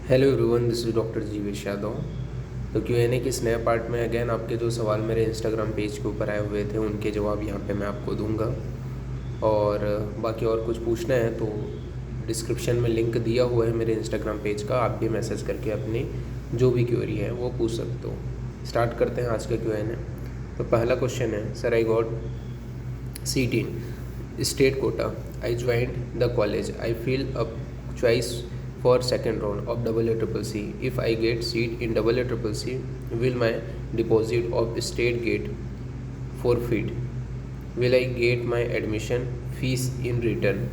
Hello everyone, this is doctor Jeevesh Yadav. तो Q&A के इस नए पार्ट में अगेन आपके जो सवाल मेरे इंस्टाग्राम पेज के ऊपर आए हुए थे उनके जवाब यहाँ पे मैं आपको दूंगा। और बाकी और कुछ पूछना है तो डिस्क्रिप्शन में लिंक दिया हुआ है मेरे इंस्टाग्राम पेज का, आप भी मैसेज करके अपनी जो भी क्वेरी है वो पूछ सकते हो। स्टार्ट करते हैं आज का Q&A। तो पहला क्वेश्चन है, sir I got seat in state quota, I joined the college, I feel a choice for second round of AACCC. If I get seat in AACCC, will my deposit of state get forfeit? Will I get my admission fees in return?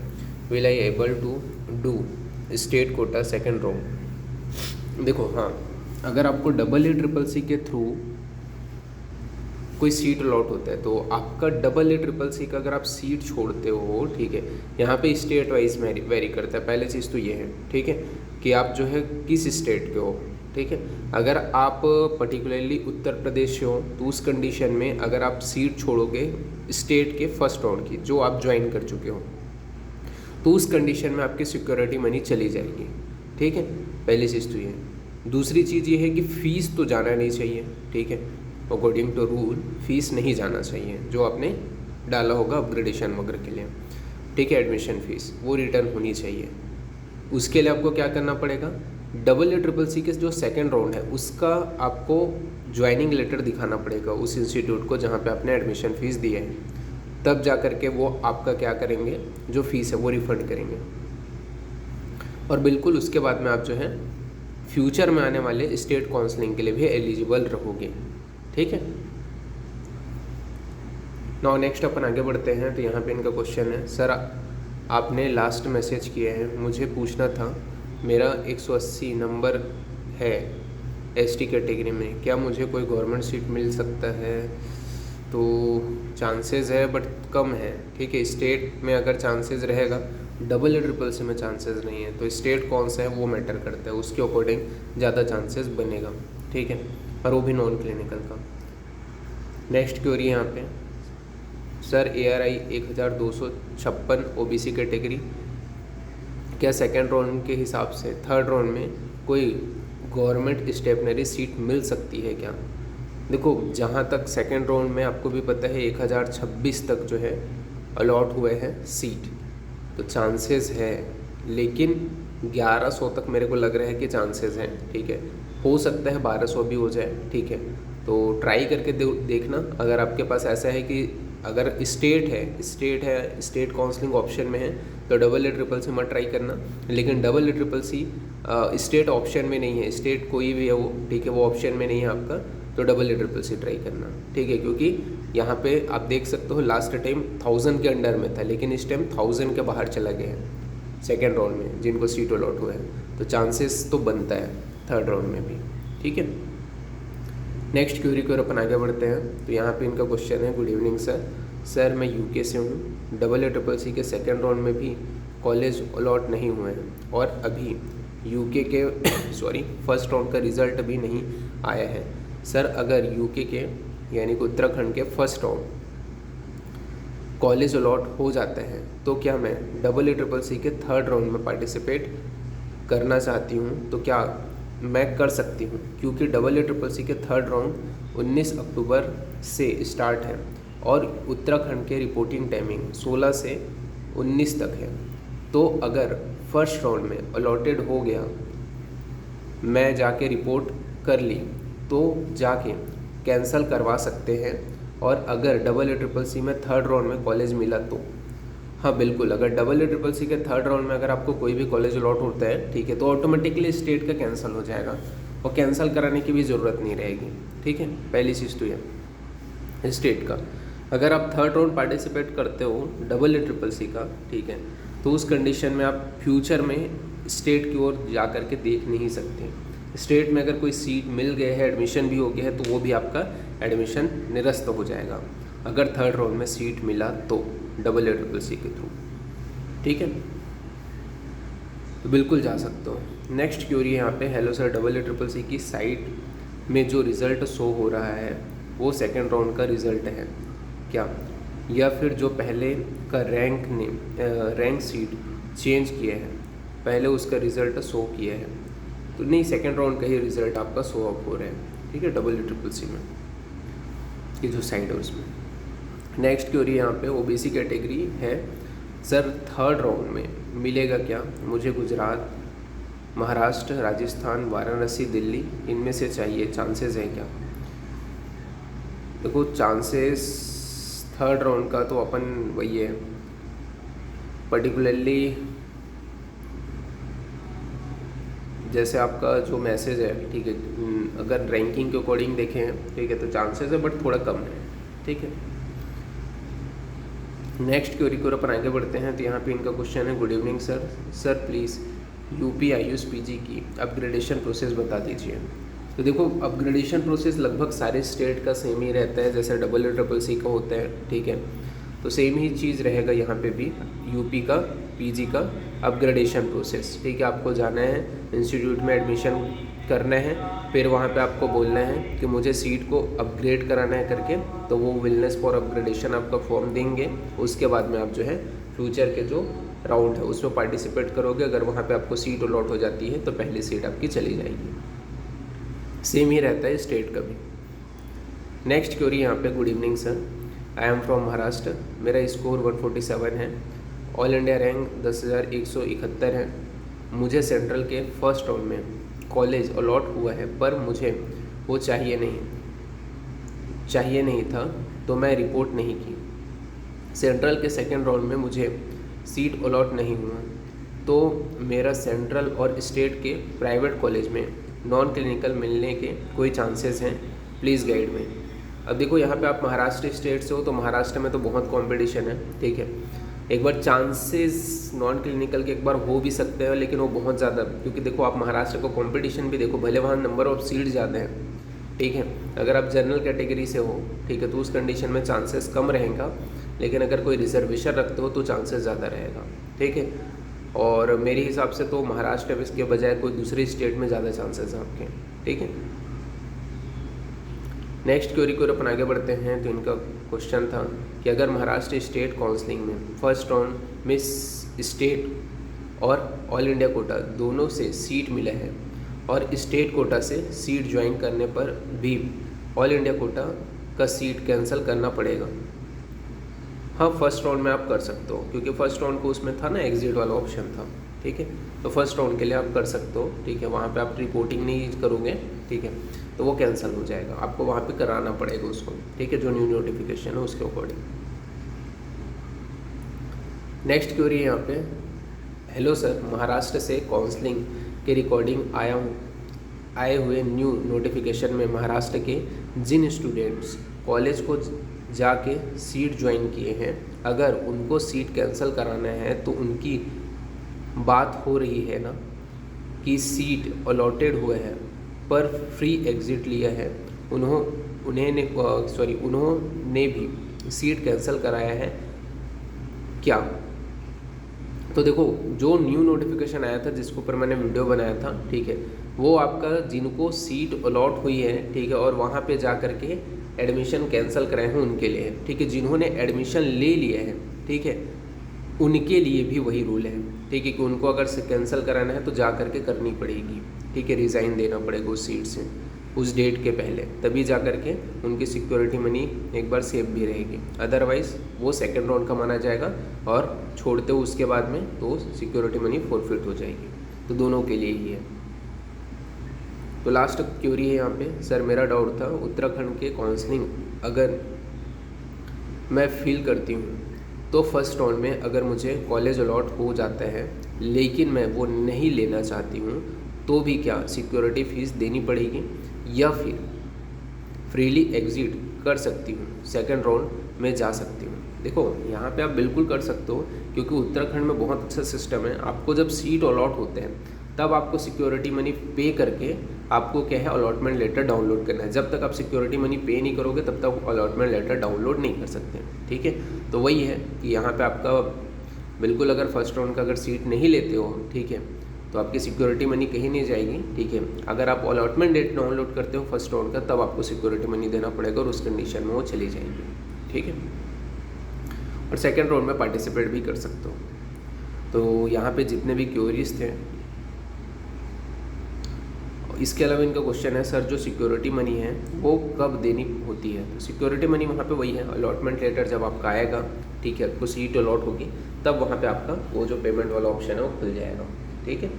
Will I able to do state quota second round? देखो, हाँ, अगर आपको AACCC के through कोई seat allot होता है तो आपका AACCC का अगर आप सीट छोड़ते हो, ठीक है, यहाँ पे स्टेट वाइज वेरी करता है। पहले चीज़ तो ये है, ठीक है, कि आप जो है किस स्टेट के हो, ठीक है। अगर आप पर्टिकुलरली उत्तर प्रदेश से हो तो उस कंडीशन में अगर आप सीट छोड़ोगे स्टेट के फर्स्ट राउंड की जो आप ज्वाइन कर चुके हो तो उस कंडीशन में आपकी सिक्योरिटी मनी चली जाएगी, ठीक है। पहली चीज़ तो ये है। दूसरी चीज़ ये है कि फ़ीस तो जाना नहीं चाहिए, ठीक है। अकॉर्डिंग टू रूल फ़ीस नहीं जाना चाहिए जो आपने डाला होगा अपग्रेडेशन वगैरह के लिए, ठीक है। एडमिशन फ़ीस वो रिटर्न होनी चाहिए। उसके लिए आपको क्या करना पड़ेगा, AACCC के जो सेकंड राउंड है उसका आपको ज्वाइनिंग लेटर दिखाना पड़ेगा उस इंस्टीट्यूट को जहाँ पे आपने एडमिशन फ़ीस दिया है, तब जा कर के वो आपका क्या करेंगे, जो फ़ीस है वो रिफ़ंड करेंगे। और बिल्कुल उसके बाद में आप जो है फ्यूचर में आने वाले स्टेट काउंसलिंग के लिए भी एलिजिबल रहोगे, ठीक है। नाउ नेक्स्ट अपन आगे बढ़ते हैं। तो यहाँ पे इनका क्वेश्चन है, सर आपने लास्ट मैसेज किया है, मुझे पूछना था, मेरा 180 नंबर है एसटी कैटेगरी में, क्या मुझे कोई गवर्नमेंट सीट मिल सकता है? तो चांसेस है बट कम है, ठीक है। स्टेट में अगर चांसेस रहेगा, AACCC में चांसेस नहीं है, तो स्टेट कौन सा है वो मैटर करता है, उसके अकॉर्डिंग ज़्यादा चांसेस बनेगा, ठीक है, और वो भी नॉन क्लिनिकल का। नेक्स्ट क्वेरी यहाँ पे, सर ARI 1256 OBC कैटेगरी, क्या सेकेंड राउंड के हिसाब से थर्ड राउंड में कोई गवर्नमेंट स्टेशनरी सीट मिल सकती है क्या? देखो, जहाँ तक सेकेंड राउंड में आपको भी पता है 1026 तक जो है अलॉट हुए हैं सीट, तो चांसेस है, लेकिन 1100 तक मेरे को लग रहा है कि चांसेस हैं, ठीक है। हो सकता है 1200 भी हो जाए, ठीक है। तो ट्राई करके देखना। अगर आपके पास ऐसा है कि अगर स्टेट काउंसलिंग ऑप्शन में है तो AACCC मत ट्राई करना, लेकिन AACCC स्टेट ऑप्शन में नहीं है, स्टेट कोई भी है वो, ठीक है, वो ऑप्शन में नहीं है आपका, तो AACCC ट्राई करना, ठीक है। क्योंकि यहाँ पे आप देख सकते हो लास्ट टाइम 1000 के अंडर में था, लेकिन इस टाइम 1000 के बाहर चला गया है सेकेंड राउंड में जिनको सीट अलॉट हुआ है, तो चांसेस तो बनता है थर्ड राउंड में भी, ठीक है। नेक्स्ट क्वेरी की ओर अपन आगे बढ़ते हैं। तो यहाँ पे इनका क्वेश्चन है, गुड इवनिंग सर मैं यूके से हूँ, AACCC के सेकेंड राउंड में भी कॉलेज अलॉट नहीं हुए हैं और अभी यूके के फर्स्ट राउंड का रिज़ल्ट भी नहीं आया है। सर अगर यूके के यानी कि उत्तराखंड के फर्स्ट राउंड कॉलेज अलॉट हो जाता है तो क्या मैं AACCC के थर्ड राउंड में पार्टिसिपेट करना चाहती हूँ, तो क्या मैं कर सकती हूँ? क्योंकि AACCC के थर्ड राउंड 19 अक्टूबर से स्टार्ट है और उत्तराखंड के रिपोर्टिंग टाइमिंग 16 से 19 तक है। तो अगर फर्स्ट राउंड में अलॉटेड हो गया, मैं जाके रिपोर्ट कर ली, तो जाके कैंसिल करवा सकते हैं। और अगर AACCC में थर्ड राउंड में कॉलेज मिला तो हाँ बिल्कुल, अगर AACCC के थर्ड राउंड में अगर आपको कोई भी कॉलेज अलॉट होता है, ठीक है, तो ऑटोमेटिकली स्टेट का कैंसिल हो जाएगा और कैंसिल कराने की भी ज़रूरत नहीं रहेगी, ठीक है। पहली चीज़ तो ये स्टेट का, अगर आप थर्ड राउंड पार्टिसिपेट करते हो AACCC का, ठीक है, तो उस कंडीशन में आप फ्यूचर में स्टेट की ओर जा कर के देख नहीं सकते। स्टेट में अगर कोई सीट मिल गया है, एडमिशन भी हो गया है, तो वो भी आपका एडमिशन निरस्त हो जाएगा अगर थर्ड राउंड में सीट मिला तो AACCC के थ्रू, ठीक है, तो बिल्कुल जा सकते हो। नेक्स्ट क्वेरी यहाँ पे, हेलो सर AACCC की साइट में जो रिज़ल्ट शो हो रहा है वो सेकेंड राउंड का रिज़ल्ट है क्या, या फिर जो पहले का रैंक सीट चेंज किया है, पहले उसका रिज़ल्ट शो किया है? तो नहीं, सेकेंड राउंड का ही रिजल्ट आपका शो ऑफ हो रहा है, ठीक है, WCCC में, ये जो साइड है उसमें। नेक्स्ट क्वेरी यहाँ पे ओबीसी कैटेगरी है, सर थर्ड राउंड में मिलेगा क्या मुझे? गुजरात, महाराष्ट्र, राजस्थान, वाराणसी, दिल्ली, इनमें से चाहिए, चांसेस है क्या? देखो चांसेस थर्ड राउंड का तो अपन वही है, पर्टिकुलरली जैसे आपका जो मैसेज है, ठीक है, अगर रैंकिंग के अकॉर्डिंग देखें, ठीक है, तो चांसेस है बट थोड़ा कम है, ठीक है। नेक्स्ट क्वेरी को अपन आगे बढ़ते हैं। तो यहाँ पे इनका क्वेश्चन है, good evening sir, sir please UP Ayush PG की अपग्रेडेशन प्रोसेस बता दीजिए। तो देखो अपग्रेडेशन प्रोसेस लगभग सारे स्टेट का सेम ही रहता है, जैसे WCCC का होता है, ठीक है, तो सेम ही चीज़ रहेगा यहाँ पे भी, यूपी का पीजी का अपग्रेडेशन प्रोसेस, ठीक है। आपको जाना है इंस्टीट्यूट में एडमिशन करना है, फिर वहाँ पे आपको बोलना है कि मुझे सीट को अपग्रेड कराना है करके, तो वो विलनेस फॉर अपग्रेडेशन आपका फॉर्म देंगे। उसके बाद में आप जो है फ्यूचर के जो राउंड है उसमें पार्टिसिपेट करोगे। अगर वहाँ पे आपको सीट अलॉट हो जाती है तो पहली सीट आपकी चली जाएगी। सेम ही रहता है स्टेट का भी। नेक्स्ट क्वेरी यहाँ पे, good evening sir, I am from Maharashtra, मेरा स्कोर 147 है, ऑल इंडिया रैंक 10,171 है, मुझे सेंट्रल के फर्स्ट राउंड में कॉलेज अलॉट हुआ है, पर मुझे वो चाहिए नहीं था तो मैं रिपोर्ट नहीं की। सेंट्रल के सेकेंड राउंड में मुझे सीट अलॉट नहीं हुआ तो मेरा सेंट्रल और स्टेट के प्राइवेट कॉलेज में नॉन क्लिनिकल मिलने के कोई चांसेस हैं, प्लीज़ गाइड में। अब देखो यहाँ पे आप महाराष्ट्र स्टेट से हो तो महाराष्ट्र में तो बहुत कंपटीशन है, ठीक है। एक बार चांसेस नॉन क्लिनिकल के एक बार हो भी सकते हैं, लेकिन वो बहुत ज़्यादा, क्योंकि देखो आप महाराष्ट्र को कंपटीशन भी देखो, भले वहाँ नंबर ऑफ सीट ज़्यादा है, ठीक है। अगर आप जनरल कैटेगरी से हो, ठीक है, तो उस कंडीशन में चांसेस कम रहेगा, लेकिन अगर कोई रिजर्वेशन रखते हो तो चांसेस ज़्यादा रहेगा, ठीक है। और मेरे हिसाब से तो महाराष्ट्र में इसके बजाय कोई दूसरी स्टेट में ज़्यादा चांसेस हैं आपके, ठीक है। नेक्स्ट क्वेरी को अपन आगे बढ़ते हैं। तो इनका क्वेश्चन था कि अगर महाराष्ट्र स्टेट काउंसलिंग में फर्स्ट राउंड में स्टेट और ऑल इंडिया कोटा दोनों से सीट मिला है और स्टेट कोटा से सीट ज्वाइन करने पर भी ऑल इंडिया कोटा का सीट कैंसिल करना पड़ेगा? हाँ, फर्स्ट राउंड में आप कर सकते हो, क्योंकि फर्स्ट राउंड को उसमें था ना, एग्जिट वाला ऑप्शन था, ठीक है। तो फर्स्ट राउंड के लिए आप कर सकते हो, ठीक है। वहाँ पे आप रिपोर्टिंग नहीं करोगे, ठीक है, तो वो कैंसिल हो जाएगा, आपको वहाँ पे कराना पड़ेगा उसको, ठीक है, जो न्यू नोटिफिकेशन है उसके अकॉर्डिंग। नेक्स्ट क्वेरी है यहाँ पे, हेलो सर, महाराष्ट्र से काउंसलिंग के रिकॉर्डिंग आए हुए न्यू नोटिफिकेशन में महाराष्ट्र के जिन स्टूडेंट्स कॉलेज को जाके सीट ज्वाइन किए हैं, अगर उनको सीट कैंसिल कराना है तो उनकी बात हो रही है ना कि सीट अलॉटेड हुआ है पर फ्री एग्ज़िट लिया है, उन्होंने भी सीट कैंसिल कराया है क्या? तो देखो जो न्यू नोटिफिकेशन आया था जिसके ऊपर मैंने वीडियो बनाया था, ठीक है, वो आपका जिनको सीट अलॉट हुई है, ठीक है, और वहाँ पे जा कर के एडमिशन कैंसिल कराए हैं उनके लिए, ठीक है। जिन्होंने एडमिशन ले लिया है, ठीक है, उनके लिए भी वही रूल है, ठीक है, कि उनको अगर से कैंसिल कराना है तो जा कर के करनी पड़ेगी, ठीक है, रिज़ाइन देना पड़ेगा उस सीट से उस डेट के पहले, तभी जा कर के उनकी सिक्योरिटी मनी एक बार सेव भी रहेगी। अदरवाइज़ वो सेकेंड राउंड का माना जाएगा और छोड़ते हो उसके बाद में तो सिक्योरिटी मनी फॉरफिट हो जाएगी। तो दोनों के लिए ही है। तो लास्ट क्वेरी है यहाँ पे, सर मेरा डाउट था उत्तराखंड के काउंसलिंग अगर मैं फील करती हूँ तो फर्स्ट राउंड में अगर मुझे कॉलेज अलॉट हो जाता है लेकिन मैं वो नहीं लेना चाहती हूँ तो भी क्या सिक्योरिटी फ़ीस देनी पड़ेगी या फिर फ्रीली एग्ज़िट कर सकती हूँ, सेकंड राउंड में जा सकती हूँ? देखो यहाँ पे आप बिल्कुल कर सकते हो, क्योंकि उत्तराखंड में बहुत अच्छा सिस्टम है। आपको जब सीट अलॉट होते हैं तब आपको सिक्योरिटी मनी पे करके आपको क्या है अलॉटमेंट लेटर डाउनलोड करना है। जब तक आप सिक्योरिटी मनी पे नहीं करोगे तब तक अलॉटमेंट लेटर डाउनलोड नहीं कर सकते, ठीक है। तो वही है कि यहाँ पे आपका बिल्कुल अगर फर्स्ट राउंड का अगर सीट नहीं लेते हो, ठीक है, तो आपकी सिक्योरिटी मनी कहीं नहीं जाएगी, ठीक है। अगर आप अलॉटमेंट डेट डाउनलोड करते हो फर्स्ट राउंड का तब आपको सिक्योरिटी मनी देना पड़ेगा और उस कंडीशन में वो चली जाएगी, ठीक है। और सेकेंड राउंड में पार्टिसिपेट भी कर सकते हो। तो यहाँ पे जितने भी क्वेरीज थे इसके अलावा इनका क्वेश्चन है सर जो सिक्योरिटी मनी है वो कब देनी होती है। तो सिक्योरिटी मनी वहाँ पे वही है, अलॉटमेंट लेटर जब आपका आएगा, ठीक है, आपको सीट अलॉट होगी तब वहाँ पे आपका वो जो पेमेंट वाला ऑप्शन है वो खुल जाएगा, ठीक है।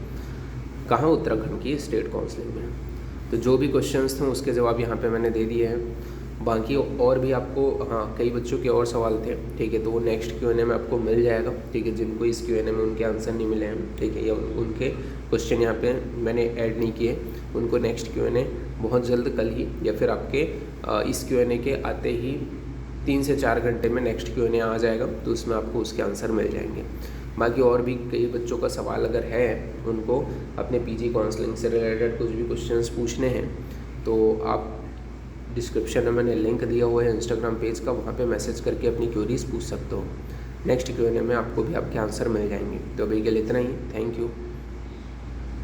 कहाँ? उत्तराखंड की स्टेट काउंसलिंग में। तो जो भी क्वेश्चंस थे उसके जवाब यहाँ पे मैंने दे दिए हैं। बाकी और भी आपको, हाँ, कई बच्चों के और सवाल थे, ठीक है, तो वो नेक्स्ट Q&A में आपको मिल जाएगा, ठीक है। जिनको इस Q&A में उनके आंसर नहीं मिले हैं, ठीक है, या उनके क्वेश्चन यहाँ पे मैंने ऐड नहीं किए, उनको नेक्स्ट Q&A बहुत जल्द कल ही या फिर आपके इस Q&A के आते ही 3 से 4 घंटे में नेक्स्ट Q&A आ जाएगा, तो उसमें आपको उसके आंसर मिल जाएंगे। बाकी और भी कई बच्चों का सवाल अगर है, उनको अपने PG काउंसलिंग से रिलेटेड कुछ भी क्वेश्चंस पूछने हैं, तो आप डिस्क्रिप्शन में मैंने लिंक दिया हुआ है इंस्टाग्राम पेज का, वहाँ पे मैसेज करके अपनी क्वेरीज पूछ सकते हो। नेक्स्ट Q&A में आपको भी आपके आंसर मिल जाएंगे। तो अभी के लिए इतना ही, थैंक यू।